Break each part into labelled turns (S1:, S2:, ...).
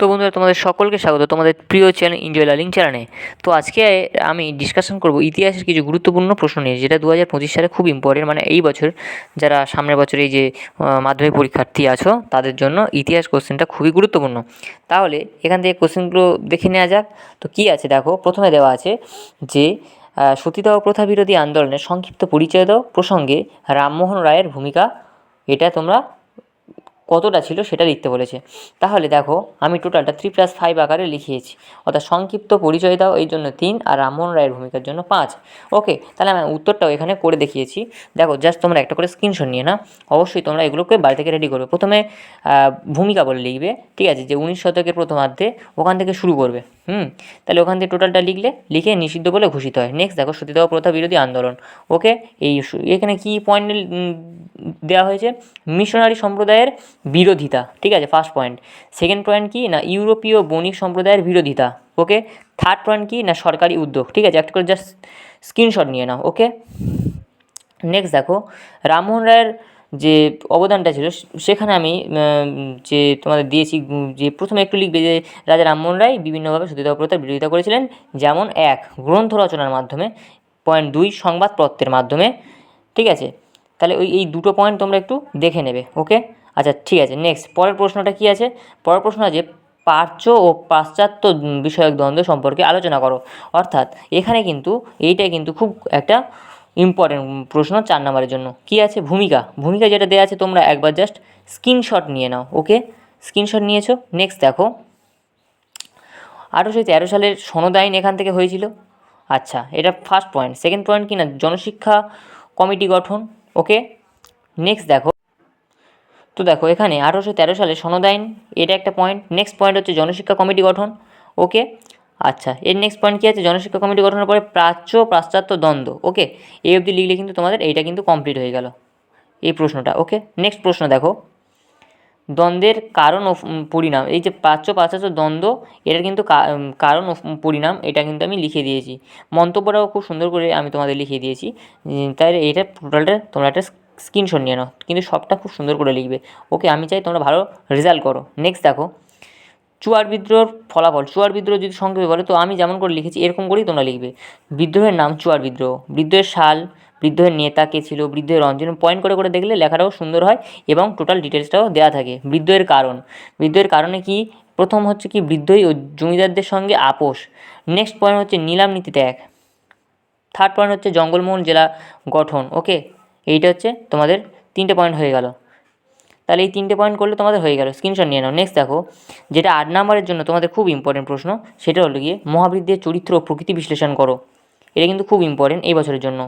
S1: তো বন্ধুরা, তোমাদের সকলকে স্বাগত তোমাদের প্রিয় চ্যানেল এনজয় লার্নিং চ্যানেলে। তো আজকে আমি ডিসকাশন করব ইতিহাসের কিছু গুরুত্বপূর্ণ প্রশ্ন নিয়ে, যেটা 2025 সালে খুব ইম্পর্টেন্ট, মানে এই বছর যারা সামনের বছর এই যে মাধ্যমিক পরীক্ষার্থী আছো তাদের জন্য ইতিহাস কোশ্চেনটা খুবই গুরুত্বপূর্ণ। তাহলে এখান থেকে কোশ্চেনগুলো দেখে নেওয়া যাক। তো কী আছে দেখো, প্রথমে দেওয়া আছে যে সতীদাহ প্রথা বিরোধী আন্দোলনের সংক্ষিপ্ত পরিচয় দাও প্রসঙ্গে রামমোহন রায়ের ভূমিকা, এটা তোমরা কতটা ছিল সেটা লিখতে বলেছে। তাহলে দেখো, আমি টোটালটা 3+5 আকারে লিখিয়েছি, অর্থাৎ সংক্ষিপ্ত পরিচয় দাও এই জন্য 3 আর রামমোহন রায়ের ভূমিকার জন্য 5। ওকে, তাহলে আমি উত্তরটাও এখানে করে দেখিয়েছি। দেখো, জাস্ট তোমরা একটা করে স্ক্রিনশট নিয়ে না, অবশ্যই তোমরা এগুলোকে বাড়ি থেকে রেডি করবে। প্রথমে ভূমিকা বলে লিখবে, ঠিক আছে, যে 19 শতকের প্রথমার্ধে ওখান থেকে শুরু করবে। তাহলে ওখান থেকে টোটালটা লিখে নিষিদ্ধ বলে ঘোষিত হয়। নেক্সট দেখো, সতীদাহ প্রথা বিরোধী আন্দোলন। ওকে, এখানে কী পয়েন্ট দেওয়া হয়েছে? মিশনারি সম্প্রদায়ের বিরোধিতা, ঠিক আছে, ফার্স্ট পয়েন্ট। সেকেন্ড পয়েন্ট কি না, ইউরোপীয় বণিক সম্প্রদায়ের বিরোধিতা। ওকে, থার্ড পয়েন্ট কি না, সরকারি উদ্যোগ। ঠিক আছে, একটা করে জাস্ট স্ক্রিনশট নিয়ে নাও। ওকে, নেক্সট দেখো, রামমোহন রায়ের যে অবদানটা ছিল সেখানে আমি যে তোমাদের দিয়েছি, যে প্রথমে একটু লিখবে যে রাজা রামমোহন রায় বিভিন্নভাবে সতীদাহ প্রথার বিরোধিতা করেছিলেন, যেমন 1 গ্রন্থ রচনার মাধ্যমে, পয়েন্ট 2 সংবাদপত্রের মাধ্যমে। ঠিক আছে, তাহলে এই দুটো পয়েন্ট তোমরা একটু দেখে নেবে। ওকে, আচ্ছা ঠিক আছে। নেক্সট পরের প্রশ্নটা কী আছে? পরের প্রশ্ন আছে প্রাচ্য ও পাশ্চাত্য বিষয়ক দ্বন্দ্ব সম্পর্কে আলোচনা করো। অর্থাৎ এখানে কিন্তু এইটাই কিন্তু খুব একটা ইম্পর্টেন্ট প্রশ্ন 4 নম্বরের জন্য। কী আছে? ভূমিকা যেটা দেওয়া আছে তোমরা একবার জাস্ট স্ক্রিনশট নিয়ে নাও। ওকে, স্ক্রিনশট নিয়েছো। নেক্সট দেখো, 1813 সালের সনদ আইন এখান থেকে হয়েছিল। আচ্ছা, এটা ফার্স্ট পয়েন্ট। সেকেন্ড পয়েন্ট কি না, জনশিক্ষা কমিটি গঠন। ওকে, নেক্সট দেখো, তো দেখো এখানে 1813 সালে সনদ আইন, এটা একটা পয়েন্ট। নেক্সট পয়েন্ট হচ্ছে জনশিক্ষা কমিটি গঠন। ওকে, আচ্ছা, এর নেক্সট পয়েন্ট কী আছে? জনশিক্ষা কমিটি গঠনের পরে প্রাচ্য পাশ্চাত্য দ্বন্দ্ব। ওকে, এই অবধি লিখলে কিন্তু তোমাদের এইটা কিন্তু কমপ্লিট হয়ে গেল, এই প্রশ্নটা। ওকে, নেক্সট প্রশ্ন দেখো, দ্বন্দ্বের কারণ ও পরিণাম। এই যে প্রাচ্য পাশ্চাত্য দ্বন্দ্ব, এটার কিন্তু কারণ ও পরিণাম এটা কিন্তু আমি লিখে দিয়েছি। মন্তব্যটাও খুব সুন্দর করে আমি তোমাদের লিখিয়ে দিয়েছি। তাই এইটা টোটালটা তোমরা একটা স্ক্রিনশট নিয়ে নাও, কিন্তু সবটা খুব সুন্দর করে লিখবে। ওকে, আমি চাই তোমরা ভালো রেজাল্ট করো। নেক্সট দেখো, চুয়ার বিদ্রোহের ফলাফল। চুয়ার বিদ্রোহ যদি সংক্ষেপে বলে, তো আমি যেমন করে লিখেছি এরকম করেই তোমরা লিখবে। বিদ্রোহের নাম চুয়ার বিদ্রোহ, বিদ্রোহের সাল, বিদ্রোহের নেতা কে ছিল, বিদ্রোহের অঞ্জন, পয়েন্ট করে করে দেখলে লেখাটাও সুন্দর হয় এবং টোটাল ডিটেলসটাও দেওয়া থাকে। বিদ্রোহের কারণ, বিদ্রোহের কারণে কি, প্রথম হচ্ছে কি বিদ্রোহী ও জমিদারদের সঙ্গে আপোষ। নেক্সট পয়েন্ট হচ্ছে নিলাম নীতি ত্যাগ। থার্ড পয়েন্ট হচ্ছে জঙ্গলমহল জেলা গঠন। ওকে, এইটা হচ্ছে তোমাদের 3টে পয়েন্ট হয়ে গেল। তাহলে এই 3টে পয়েন্ট করলে তোমাদের হয়ে গেল, স্ক্রিনশট নিয়ে নাও। নেক্সট দেখো, যেটা 8 নম্বরের জন্য তোমাদের খুব ইম্পর্টেন্ট প্রশ্ন, সেটা হলো গিয়ে মহাবীরদের চরিত্র ও প্রকৃতি বিশ্লেষণ করো। এটা কিন্তু খুব ইম্পর্টেন্ট এই বছরের জন্য।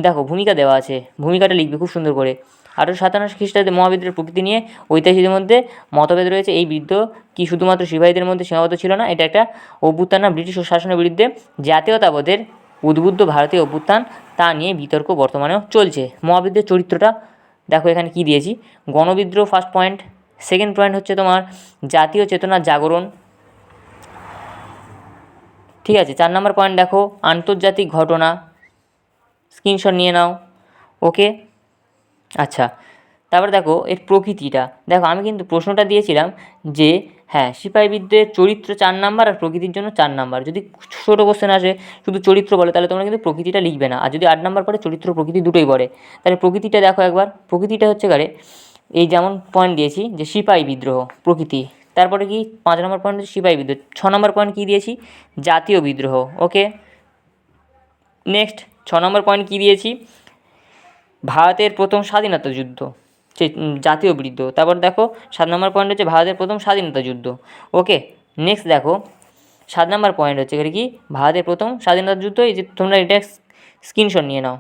S1: দেখো, ভূমিকা দেওয়া আছে, ভূমিকাটা লিখবে খুব সুন্দর করে। 1857 খ্রিস্টাব্দে মহাবীরদের প্রকৃতি নিয়ে ঐতিহাসিকদের মধ্যে মতভেদ রয়েছে। এই বিদ্রোহ কি শুধুমাত্র সিপাহীদের মধ্যে সীমাবদ্ধ ছিল না, এটা একটা অভ্যুত্থান না ব্রিটিশ শাসনের বিরুদ্ধে জাতীয়তাবাদের উদ্বুদ্ধ ভারতীয় অভ্যুত্থান, তা নিয়ে বিতর্ক বর্তমানেও চলছে। মহাবীরদের চরিত্রটা দেখো এখানে কি দিয়েছি, গণবিদ্রোহ ফার্স্ট পয়েন্ট। সেকেন্ড পয়েন্ট হচ্ছে তোমার জাতীয় চেতনার জাগরণ। ঠিক আছে, 4 নম্বর পয়েন্ট দেখো আন্তর্জাতিক ঘটনা, স্ক্রিনশট নিয়ে নাও। ওকে, আচ্ছা, তারপরে দেখো এর প্রকৃতিটা। দেখো, আমি কিন্তু প্রশ্নটা দিয়েছিলাম যে হ্যাঁ, সিপাহী বিদ্রোহের চরিত্র 4 নাম্বার আর প্রকৃতির জন্য 4 নাম্বার। যদি ছোটো কোশ্চেন আসে শুধু চরিত্র বলে, তাহলে তোমরা কিন্তু প্রকৃতিটা লিখবে না। আর যদি 8 নাম্বার পড়ে চরিত্র প্রকৃতি দুটোই পড়ে, তাহলে প্রকৃতিটা দেখো একবার। প্রকৃতিটা হচ্ছে কারে, এই যেমন পয়েন্ট দিয়েছি যে সিপাহী বিদ্রোহ প্রকৃতি, তারপরে কি 5 নম্বর পয়েন্ট হচ্ছে সিপাহী বিদ্রোহ, 6 নম্বর পয়েন্ট কী দিয়েছি, জাতীয় বিদ্রোহ। ওকে, নেক্সট 6 নম্বর পয়েন্ট কী দিয়েছি, ভারতের প্রথম স্বাধীনতা যুদ্ধ, জাতীয় বিদ্রোহ। তারপর দেখো 7 নম্বর পয়েন্ট হচ্ছে ভারতের প্রথম স্বাধীনতা যুদ্ধ। ওকে, নেক্সট দেখো 7 নম্বর পয়েন্ট হচ্ছে কি, ভারতের প্রথম স্বাধীনতা যুদ্ধ। এই যে তোমরা এটা স্ক্রিনশট নিয়ে নাও।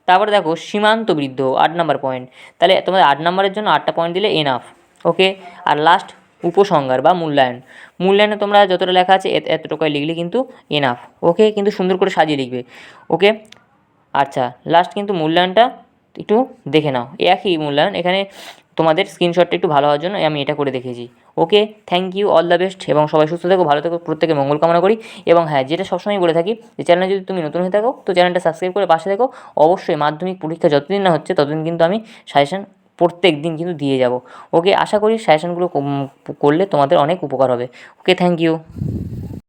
S1: তারপরে দেখো সীমান্ত বিদ্রোহ 8 নম্বর পয়েন্ট। তাহলে তোমাদের 8 নম্বরের জন্য 8টা পয়েন্ট দিলে এনাফ। ওকে, আর লাস্ট উপসংহার বা মূল্যায়ন। মূল্যায়নে তোমরা যতটা লেখা আছে এতটুকুই লিখলে কিন্তু এনাফ। ওকে, কিন্তু সুন্দর করে সাজিয়ে লিখবে। ওকে, আচ্ছা, লাস্ট কিন্তু মূল্যায়নটা একটু দেখে নাও, একই মূল্যায়ন। এখানে তোমাদের স্ক্রিনশটটা একটু ভালো হওয়ার জন্য আমি এটা করে দেখেছি। Okay, thank you, all the best, এবং সবাই সুস্থ থেকো, ভালো থেকো, প্রত্যেকের মঙ্গল কামনা করি। এবং হ্যাঁ, যেটা সবসময় বলে থাকি, যে চ্যানেলে যদি তুমি নতুন হয়ে থাকো তো চ্যানেলটা সাবস্ক্রাইব করে পাশে থেকো। অবশ্যই মাধ্যমিক পরীক্ষা যতদিন না হচ্ছে ততদিন কিন্তু আমি সাজেশন প্রত্যেক দিন কিন্তু দিয়ে যাব। ওকে, আশা করি সাজেশনগুলো করলে তোমাদের অনেক উপকার হবে। ওকে, থ্যাংক ইউ।